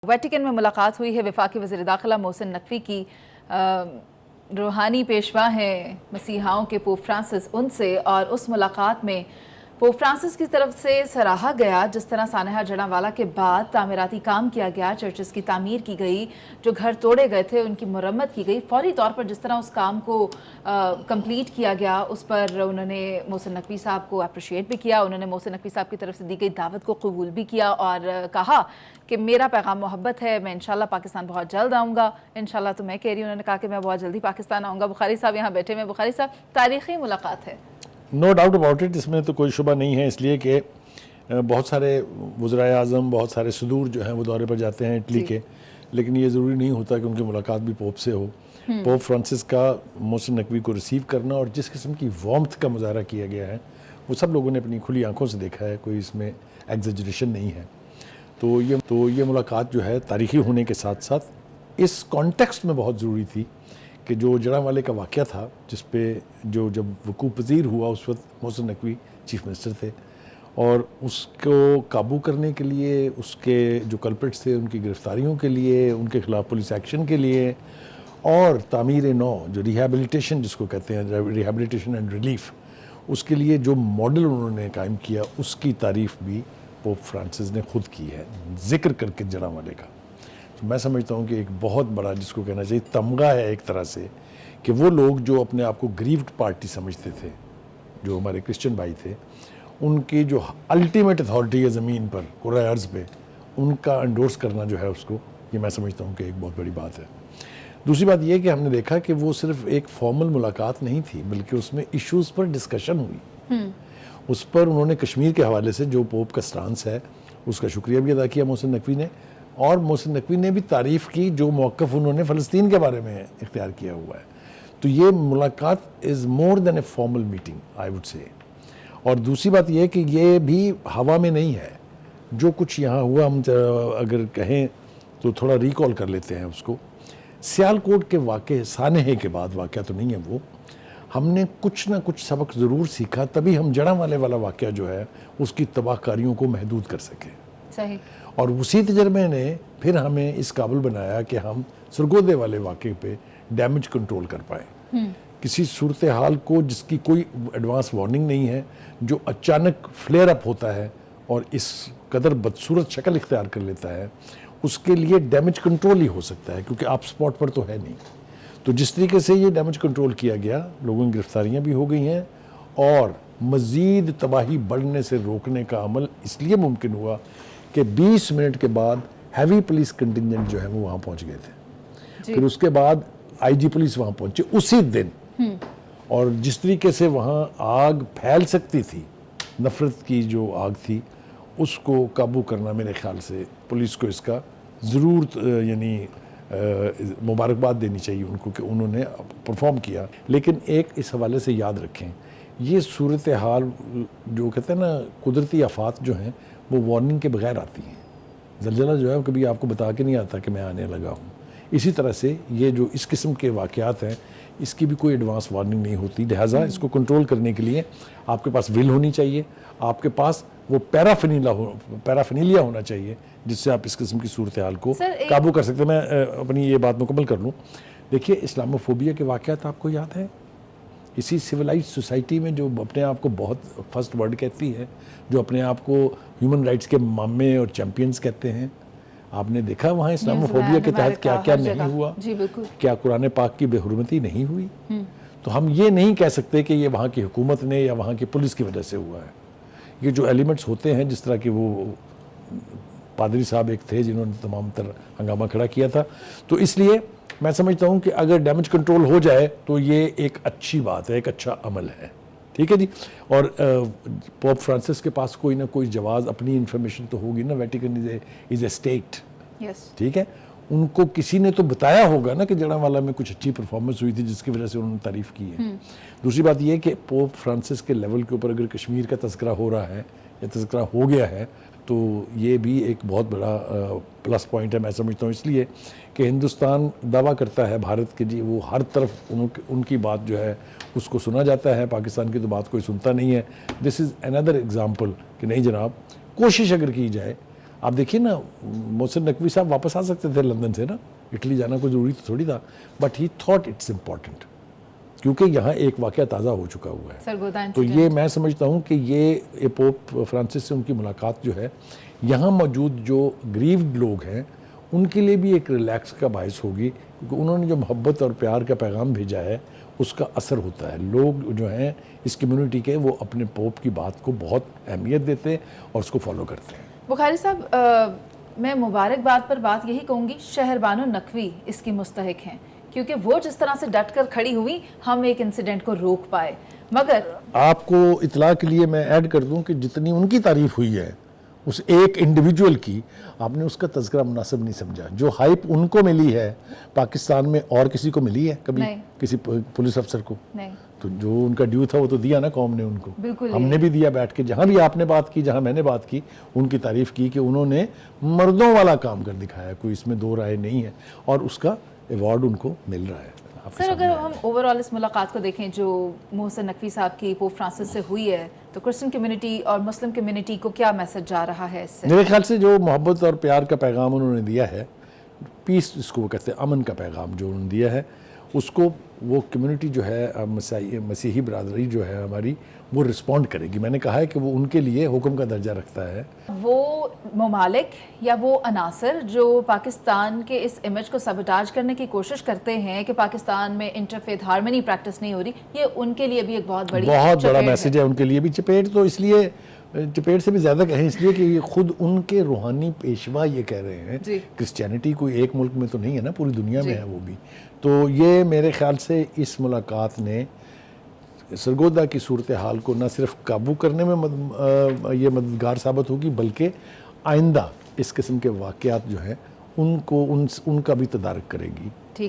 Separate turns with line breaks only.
Vatican میں ملاقات ہوئی ہے وفاقی وزیر داخلہ محسن نقوی کی روحانی پیشوا ہیں مسیحاؤں کے پوپ فرانسس ان سے، اور اس ملاقات میں پوپ فرانسس کی طرف سے سراہا گیا جس طرح سانحہ جڑاں کے بعد تعمیراتی کام کیا گیا، چرچز کی تعمیر کی گئی، جو گھر توڑے گئے تھے ان کی مرمت کی گئی، فوری طور پر جس طرح اس کام کو کمپلیٹ کیا گیا اس پر انہوں نے محسن نقوی صاحب کو اپریشیٹ بھی کیا۔ انہوں نے محسن نقوی صاحب کی طرف سے دی گئی دعوت کو قبول بھی کیا اور کہا کہ میرا پیغام محبت ہے، میں انشاءاللہ پاکستان بہت جلد آؤں گا۔ انشاءاللہ تو میں کہہ رہی ہوں، انہوں نے کہا کہ میں بہت جلدی پاکستان آؤں گا۔ بخاری صاحب یہاں بیٹھے ہیں۔ بخاری صاحب، تاریخی ملاقات ہے۔
نو ڈاؤٹ اباؤٹ اٹ، اس میں تو کوئی شبہ نہیں ہے، اس لیے کہ بہت سارے وزرائے اعظم، بہت سارے صدور جو ہیں وہ دورے پر جاتے ہیں اٹلی کے، لیکن یہ ضروری نہیں ہوتا کہ ان کی ملاقات بھی پوپ سے ہو۔ پوپ فرانسس کا محسن نقوی کو ریسیو کرنا اور جس قسم کی وارمتھ کا مظاہرہ کیا گیا ہے وہ سب لوگوں نے اپنی کھلی آنکھوں سے دیکھا ہے، کوئی اس میں ایگزیجریشن نہیں ہے۔ تو یہ ملاقات جو ہے تاریخی ہونے کے ساتھ ساتھ اس کانٹیکسٹ میں بہت ضروری تھی کہ جو جڑاں کا واقعہ تھا، جس پہ جب وقوع پذیر ہوا اس وقت محسن نقوی چیف منسٹر تھے، اور اس کو قابو کرنے کے لیے، اس کے جو کلپرٹس تھے ان کی گرفتاریوں کے لیے، ان کے خلاف پولیس ایکشن کے لیے، اور تعمیر نو جو ریہیبلیٹیشن جس کو کہتے ہیں، ریہیبلیٹیشن اینڈ ریلیف، اس کے لیے جو ماڈل انہوں نے قائم کیا اس کی تعریف بھی پوپ فرانسس نے خود کی ہے، ذکر کر کے جڑاں کا۔ میں سمجھتا ہوں کہ ایک بہت بڑا، جس کو کہنا چاہیے تمغہ ہے ایک طرح سے، کہ وہ لوگ جو اپنے آپ کو گریوڈ پارٹی سمجھتے تھے، جو ہمارے کرسچن بھائی تھے، ان کی جو الٹیمیٹ اتھارٹی ہے زمین پر، کرۂ ارض پہ، ان کا انڈورس کرنا جو ہے اس کو، یہ میں سمجھتا ہوں کہ ایک بہت بڑی بات ہے۔ دوسری بات یہ کہ ہم نے دیکھا کہ وہ صرف ایک فارمل ملاقات نہیں تھی، بلکہ اس میں ایشوز پر ڈسکشن ہوئی۔ اس پر انہوں نے کشمیر کے حوالے سے جو پوپ کا سٹانس ہے اس کا شکریہ بھی ادا کیا محسن نقوی نے، اور محسن نقوی نے بھی تعریف کی جو موقف انہوں نے فلسطین کے بارے میں اختیار کیا ہوا ہے۔ تو یہ ملاقات is more than a formal meeting, I would say. اور دوسری بات یہ کہ یہ بھی ہوا میں نہیں ہے، جو کچھ یہاں ہوا، ہم اگر کہیں تو تھوڑا ریکال کر لیتے ہیں اس کو۔ سیالکوٹ کے واقعے، سانحے کے بعد واقعہ تو نہیں ہے وہ، ہم نے کچھ نہ کچھ سبق ضرور سیکھا، تبھی ہم جڑاں والا واقعہ جو ہے اس کی تباہ کاریوں کو محدود کر سکے۔
صحیح۔ اور
اسی تجربے نے پھر ہمیں اس قابل بنایا کہ ہم سرگودے والے واقعے پہ ڈیمیج کنٹرول کر پائیں۔ کسی صورتحال کو جس کی کوئی ایڈوانس وارننگ نہیں ہے، جو اچانک فلیئر اپ ہوتا ہے اور اس قدر بدصورت شکل اختیار کر لیتا ہے، اس کے لیے ڈیمیج کنٹرول ہی ہو سکتا ہے، کیونکہ آپ سپاٹ پر تو ہے نہیں۔ تو جس طریقے سے یہ ڈیمیج کنٹرول کیا گیا، لوگوں کی گرفتاریاں بھی ہو گئی ہیں، اور مزید تباہی بڑھنے سے روکنے کا عمل اس لیے ممکن ہوا کہ 20 منٹ کے بعد ہیوی پولیس کنٹنجنٹ جو ہے وہ وہاں پہنچ گئے تھے۔ پھر اس کے بعد آئی جی پولیس وہاں پہنچے اسی دن، اور جس طریقے سے وہاں آگ پھیل سکتی تھی، نفرت کی جو آگ تھی، اس کو قابو کرنا میرے خیال سے پولیس کو اس کا ضرور یعنی مبارکباد دینی چاہیے ان کو کہ انہوں نے پرفارم کیا۔ لیکن ایک اس حوالے سے یاد رکھیں، یہ صورتحال جو کہتے ہیں نا، قدرتی آفات جو ہیں وہ وارننگ کے بغیر آتی ہیں۔ زلزلہ جو ہے کبھی آپ کو بتا کے نہیں آتا کہ میں آنے لگا ہوں۔ اسی طرح سے یہ جو اس قسم کے واقعات ہیں، اس کی بھی کوئی ایڈوانس وارننگ نہیں ہوتی، لہٰذا اس کو کنٹرول کرنے کے لیے آپ کے پاس ول ہونی چاہیے، آپ کے پاس وہ پیرافینیلیا ہونا چاہیے جس سے آپ اس قسم کی صورتحال کو قابو کر سکتے ہیں۔ میں اپنی یہ بات مکمل کر لوں۔ دیکھیے، اسلاموفوبیا کے واقعات آپ کو یاد ہیں؟ اسی سویلائز سوسائٹی میں جو اپنے آپ کو بہت فرسٹ ورلڈ کہتی ہے، جو اپنے آپ کو ہیومن رائٹس کے مامے اور چیمپئنز کہتے ہیں، آپ نے دیکھا وہاں اسلاموفوبیا کے تحت کیا کیا نہیں ہوا؟ کیا قرآن پاک کی بے حرمتی نہیں ہوئی؟ تو ہم یہ نہیں کہہ سکتے کہ یہ وہاں کی حکومت نے یا وہاں کی پولیس کی وجہ سے ہوا ہے۔ یہ جو ایلیمنٹس ہوتے ہیں، جس طرح کہ وہ پادری صاحب ایک تھے جنہوں نے تمام تر ہنگامہ کھڑا کیا تھا، تو اس لیے میں سمجھتا ہوں کہ اگر ڈیمیج کنٹرول ہو جائے تو یہ ایک اچھی بات ہے، ایک اچھا عمل ہے۔ ٹھیک ہے جی۔ اور پوپ فرانسس کے پاس کوئی نہ کوئی جواز، اپنی انفارمیشن تو ہوگی نا، ویٹیکن از اے اسٹیٹ۔ ٹھیک ہے، ان کو کسی نے تو بتایا ہوگا نا کہ جڑاں والا میں کچھ اچھی پرفارمنس ہوئی تھی جس کی وجہ سے انہوں نے تعریف کی ہے۔ دوسری بات یہ کہ پوپ فرانسس کے لیول کے اوپر اگر کشمیر کا تذکرہ ہو رہا ہے یا تذکرہ ہو گیا ہے، تو یہ بھی ایک بہت بڑا پلس پوائنٹ ہے، میں سمجھتا ہوں، اس لیے کہ ہندوستان دعویٰ کرتا ہے بھارت کے، جی وہ ہر طرف ان کی بات جو ہے اس کو سنا جاتا ہے، پاکستان کی تو بات کوئی سنتا نہیں ہے۔ دس از اندر ایگزامپل کہ نہیں جناب، کوشش اگر کی جائے، آپ دیکھیے نا محسن نقوی صاحب واپس آ سکتے تھے لندن سے نا, اٹلی جانا کوئی ضروری تھوڑی تھا, but he thought it's important, کیونکہ یہاں ایک واقعہ تازہ ہو چکا ہوا ہے.
سرگودا
تو یہ میں سمجھتا ہوں کہ یہ پوپ فرانسس سے ان کی ملاقات جو ہے, یہاں موجود جو گریوڈ لوگ ہیں ان کے لیے بھی ایک ریلیکس کا باعث ہوگی, کیونکہ انہوں نے جو محبت اور پیار کا پیغام بھیجا ہے اس کا اثر ہوتا ہے. لوگ جو ہیں اس کمیونٹی کے, وہ اپنے پوپ کی بات کو بہت اہمیت دیتے ہیں اور اس کو فالو کرتے ہیں.
بخاری صاحب, میں مبارکباد پر بات یہی کہوں گی, شہربانو نقوی اس کی مستحق ہیں, کیونکہ وہ جس طرح سے ڈٹ کر کھڑی ہوئی ہم ایک انسیڈنٹ کو روک پائے. مگر
آپ کو اطلاع کے لیے میں ایڈ کر دوں کہ جتنی ان کی تعریف ہوئی ہے اس ایک انڈیویجول کی, آپ نے اس کا تذکرہ مناسب نہیں سمجھا. جو ہائپ ان کو ملی ہے پاکستان میں اور کسی کو ملی ہے کبھی؟
نہیں.
کسی پولیس افسر کو
نہیں,
تو جو ان کا ڈیو تھا وہ تو دیا نا قوم نے ان کو.
بالکل
ہم نے بھی دیا بیٹھ کے, جہاں بھی آپ نے بات کی, جہاں میں نے بات کی, ان کی تعریف کی کہ انہوں نے مردوں والا کام کر دکھایا, کوئی اس میں دو رائے نہیں ہے, اور اس کا ایوارڈ ان کو مل رہا ہے.
سر اگر ہم اوور آل اس ملاقات کو دیکھیں جو محسن نقوی صاحب کی پوپ فرانسس سے ہوئی ہے, تو کرسچن کمیونٹی اور مسلم کمیونٹی کو کیا میسج جا رہا ہے اس سے؟
میرے خیال سے جو محبت اور پیار کا پیغام انہوں نے دیا ہے, پیس اس کو وہ کہتے ہیں, امن کا پیغام جو انہوں نے دیا ہے, اس کو وہ کمیونٹی جو ہے مسیحی برادری جو ہے ہماری, وہ رسپونڈ کرے گی. میں نے کہا ہے کہ وہ ان کے لیے حکم کا درجہ رکھتا ہے.
وہ ممالک یا وہ عناصر جو پاکستان کے اس امیج کو سبوٹاج کرنے کی کوشش کرتے ہیں کہ پاکستان میں انٹرفیتھ ہارمنی پریکٹس نہیں ہو رہی, یہ ان کے لیے بھی ایک بہت
بڑا میسج ہے ان کے لیے بھی. چپیٹ تو اس لیے, چپیٹ سے بھی زیادہ کہیں اس لیے کہ یہ خود ان کے روحانی پیشوا یہ کہہ رہے ہیں. کرسچینٹی کوئی ایک ملک میں تو نہیں ہے نا, پوری دنیا میں ہے وہ بھی. تو یہ میرے خیال سے اس ملاقات نے سرگودا کی صورتحال کو نہ صرف قابو کرنے میں یہ مددگار ثابت ہوگی, بلکہ آئندہ اس قسم کے واقعات جو ہیں ان کو ان کا بھی تدارک کرے گی.